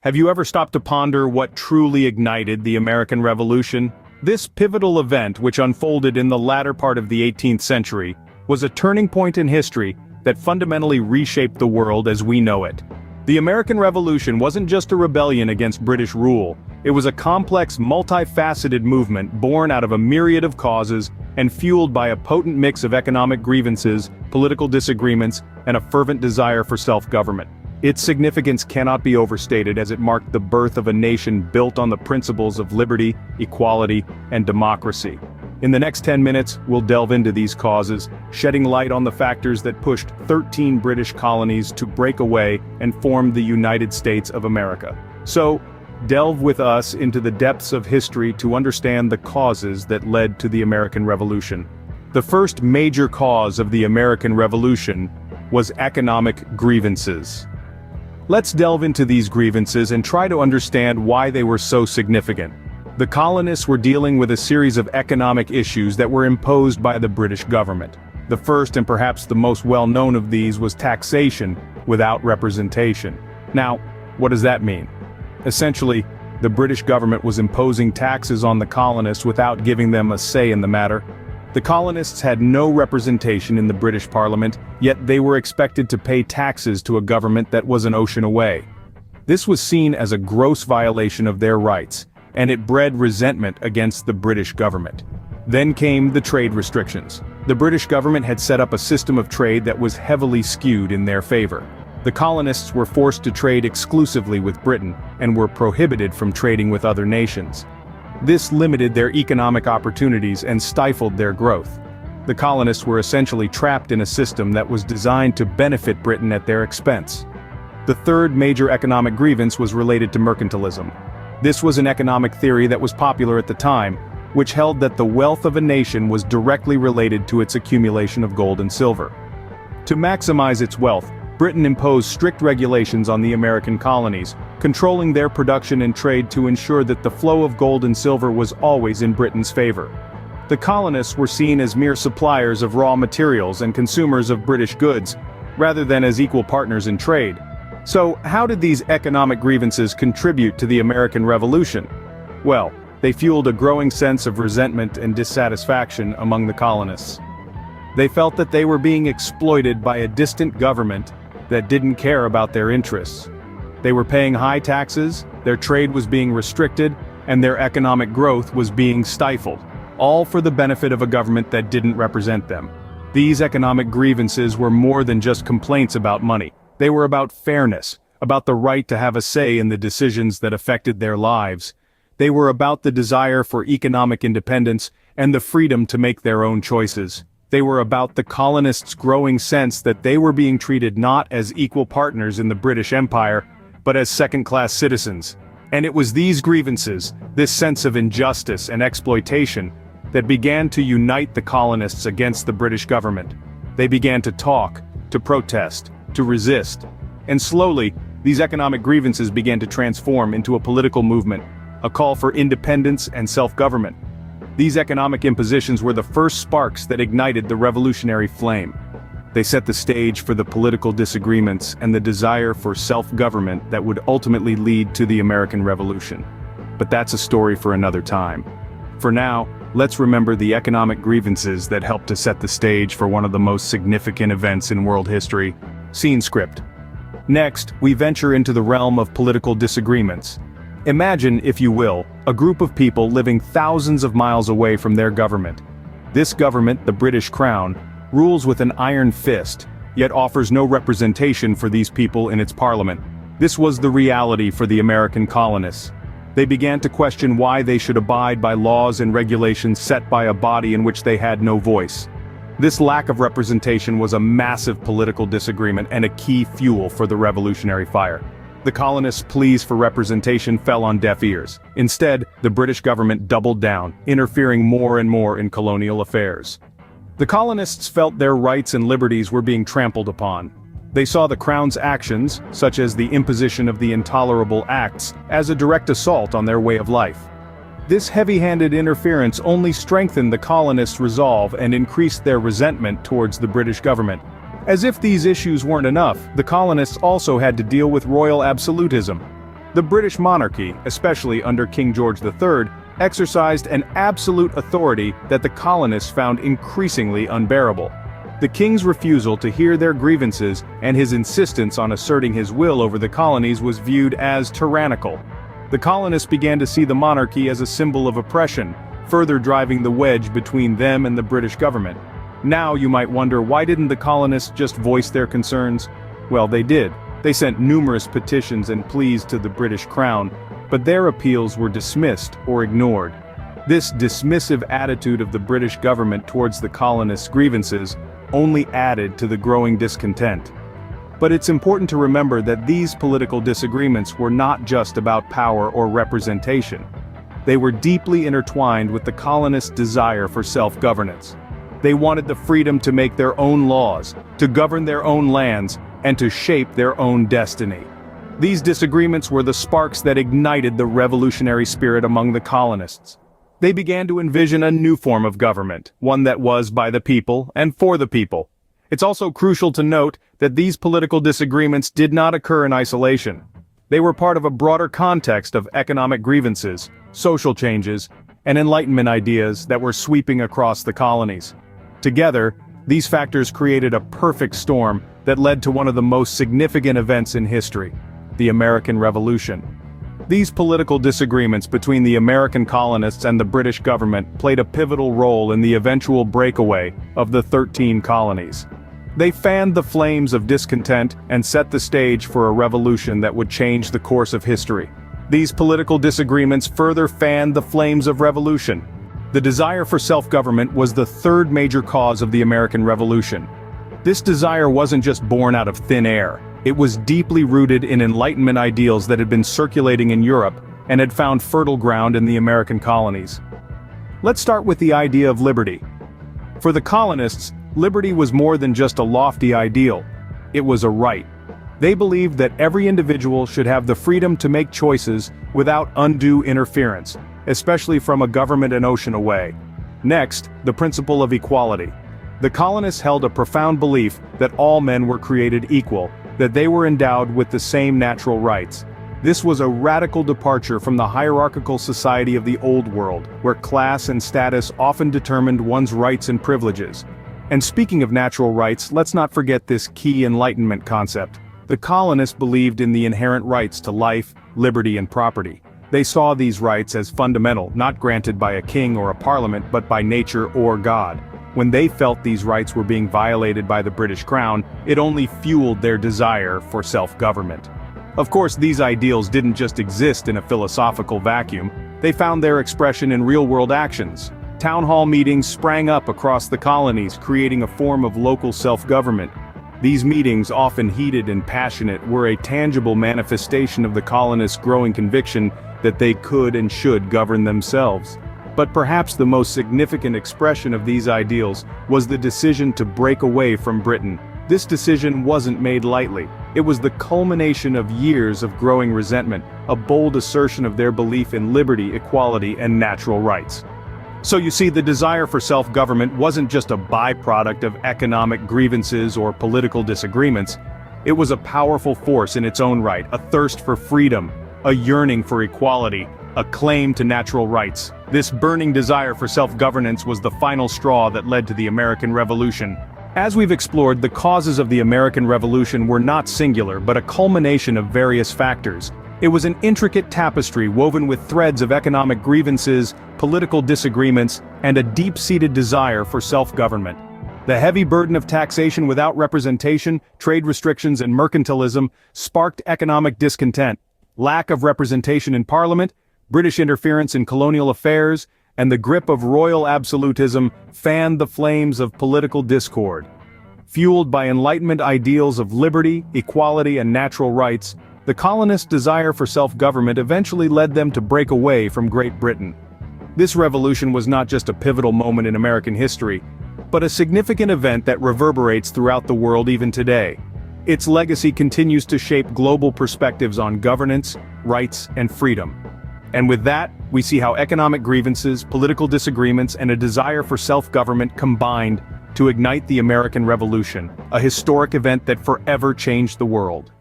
Have you ever stopped to ponder what truly ignited the American Revolution? This pivotal event, which unfolded in the latter part of the 18th century, was a turning point in history that fundamentally reshaped the world as we know it. The American Revolution wasn't just a rebellion against British rule, it was a complex, multifaceted movement born out of a myriad of causes and fueled by a potent mix of economic grievances, political disagreements, and a fervent desire for self-government. Its significance cannot be overstated as it marked the birth of a nation built on the principles of liberty, equality, and democracy. In the next 10 minutes, we'll delve into these causes, shedding light on the factors that pushed 13 British colonies to break away and form the United States of America. So, delve with us into the depths of history to understand the causes that led to the American Revolution. The first major cause of the American Revolution was economic grievances. Let's delve into these grievances and try to understand why they were so significant. The colonists were dealing with a series of economic issues that were imposed by the British government. The first and perhaps the most well-known of these was taxation without representation. Now, what does that mean? Essentially, the British government was imposing taxes on the colonists without giving them a say in the matter. The colonists had no representation in the British Parliament, yet they were expected to pay taxes to a government that was an ocean away. This was seen as a gross violation of their rights, and it bred resentment against the British government. Then came the trade restrictions. The British government had set up a system of trade that was heavily skewed in their favor. The colonists were forced to trade exclusively with Britain, and were prohibited from trading with other nations. This limited their economic opportunities and stifled their growth. The colonists were essentially trapped in a system that was designed to benefit Britain at their expense. The third major economic grievance was related to mercantilism. This was an economic theory that was popular at the time, which held that the wealth of a nation was directly related to its accumulation of gold and silver. To maximize its wealth, Britain imposed strict regulations on the American colonies, controlling their production and trade to ensure that the flow of gold and silver was always in Britain's favor. The colonists were seen as mere suppliers of raw materials and consumers of British goods, rather than as equal partners in trade. So, how did these economic grievances contribute to the American Revolution? Well, they fueled a growing sense of resentment and dissatisfaction among the colonists. They felt that they were being exploited by a distant government that didn't care about their interests. They were paying high taxes, their trade was being restricted, and their economic growth was being stifled, all for the benefit of a government that didn't represent them. These economic grievances were more than just complaints about money. They were about fairness, about the right to have a say in the decisions that affected their lives. They were about the desire for economic independence and the freedom to make their own choices. They were about the colonists' growing sense that they were being treated not as equal partners in the British Empire, but as second-class citizens. And it was these grievances, this sense of injustice and exploitation, that began to unite the colonists against the British government. They began to talk, to protest, to resist. And slowly, these economic grievances began to transform into a political movement, a call for independence and self-government. These economic impositions were the first sparks that ignited the revolutionary flame. They set the stage for the political disagreements and the desire for self-government that would ultimately lead to the American Revolution. But that's a story for another time. For now, let's remember the economic grievances that helped to set the stage for one of the most significant events in world history. Scene script. Next, we venture into the realm of political disagreements. Imagine, if you will, a group of people living thousands of miles away from their government. This government, the British Crown, rules with an iron fist, yet offers no representation for these people in its parliament. This was the reality for the American colonists. They began to question why they should abide by laws and regulations set by a body in which they had no voice. This lack of representation was a massive political disagreement and a key fuel for the revolutionary fire. The colonists' pleas for representation fell on deaf ears. Instead, the British government doubled down, interfering more and more in colonial affairs. The colonists felt their rights and liberties were being trampled upon. They saw the Crown's actions, such as the imposition of the Intolerable Acts, as a direct assault on their way of life. This heavy-handed interference only strengthened the colonists' resolve and increased their resentment towards the British government. As if these issues weren't enough, the colonists also had to deal with royal absolutism. The British monarchy, especially under King George III, exercised an absolute authority that the colonists found increasingly unbearable. The king's refusal to hear their grievances and his insistence on asserting his will over the colonies was viewed as tyrannical. The colonists began to see the monarchy as a symbol of oppression, further driving the wedge between them and the British government. Now you might wonder, why didn't the colonists just voice their concerns? Well, they did. They sent numerous petitions and pleas to the British Crown, but their appeals were dismissed or ignored. This dismissive attitude of the British government towards the colonists' grievances only added to the growing discontent. But it's important to remember that these political disagreements were not just about power or representation. They were deeply intertwined with the colonists' desire for self-governance. They wanted the freedom to make their own laws, to govern their own lands, and to shape their own destiny. These disagreements were the sparks that ignited the revolutionary spirit among the colonists. They began to envision a new form of government, one that was by the people and for the people. It's also crucial to note that these political disagreements did not occur in isolation. They were part of a broader context of economic grievances, social changes, and Enlightenment ideas that were sweeping across the colonies. Together, these factors created a perfect storm that led to one of the most significant events in history, the American Revolution. These political disagreements between the American colonists and the British government played a pivotal role in the eventual breakaway of the 13 colonies. They fanned the flames of discontent and set the stage for a revolution that would change the course of history. These political disagreements further fanned the flames of revolution. The desire for self-government was the third major cause of the American Revolution. This desire wasn't just born out of thin air. It was deeply rooted in Enlightenment ideals that had been circulating in Europe and had found fertile ground in the American colonies. Let's start with the idea of liberty. For the colonists, liberty was more than just a lofty ideal. It was a right. They believed that every individual should have the freedom to make choices without undue interference, especially from a government an ocean away. Next, the principle of equality. The colonists held a profound belief that all men were created equal, that they were endowed with the same natural rights. This was a radical departure from the hierarchical society of the Old World, where class and status often determined one's rights and privileges. And speaking of natural rights, let's not forget this key Enlightenment concept. The colonists believed in the inherent rights to life, liberty, and property. They saw these rights as fundamental, not granted by a king or a parliament, but by nature or God. When they felt these rights were being violated by the British Crown, it only fueled their desire for self-government. Of course, these ideals didn't just exist in a philosophical vacuum. They found their expression in real-world actions. Town hall meetings sprang up across the colonies, creating a form of local self-government. These meetings, often heated and passionate, were a tangible manifestation of the colonists' growing conviction that they could and should govern themselves. But perhaps the most significant expression of these ideals was the decision to break away from Britain. This decision wasn't made lightly. It was the culmination of years of growing resentment, a bold assertion of their belief in liberty, equality, and natural rights. So you see, the desire for self-government wasn't just a byproduct of economic grievances or political disagreements. It was a powerful force in its own right, a thirst for freedom, a yearning for equality, a claim to natural rights. This burning desire for self-governance was the final straw that led to the American Revolution. As we've explored, the causes of the American Revolution were not singular, but a culmination of various factors. It was an intricate tapestry woven with threads of economic grievances, political disagreements, and a deep-seated desire for self-government. The heavy burden of taxation without representation, trade restrictions, and mercantilism sparked economic discontent. Lack of representation in Parliament, British interference in colonial affairs, and the grip of royal absolutism fanned the flames of political discord. Fueled by Enlightenment ideals of liberty, equality, and natural rights, the colonists' desire for self-government eventually led them to break away from Great Britain. This revolution was not just a pivotal moment in American history, but a significant event that reverberates throughout the world even today. Its legacy continues to shape global perspectives on governance, rights, and freedom. And with that, we see how economic grievances, political disagreements, and a desire for self-government combined to ignite the American Revolution, a historic event that forever changed the world.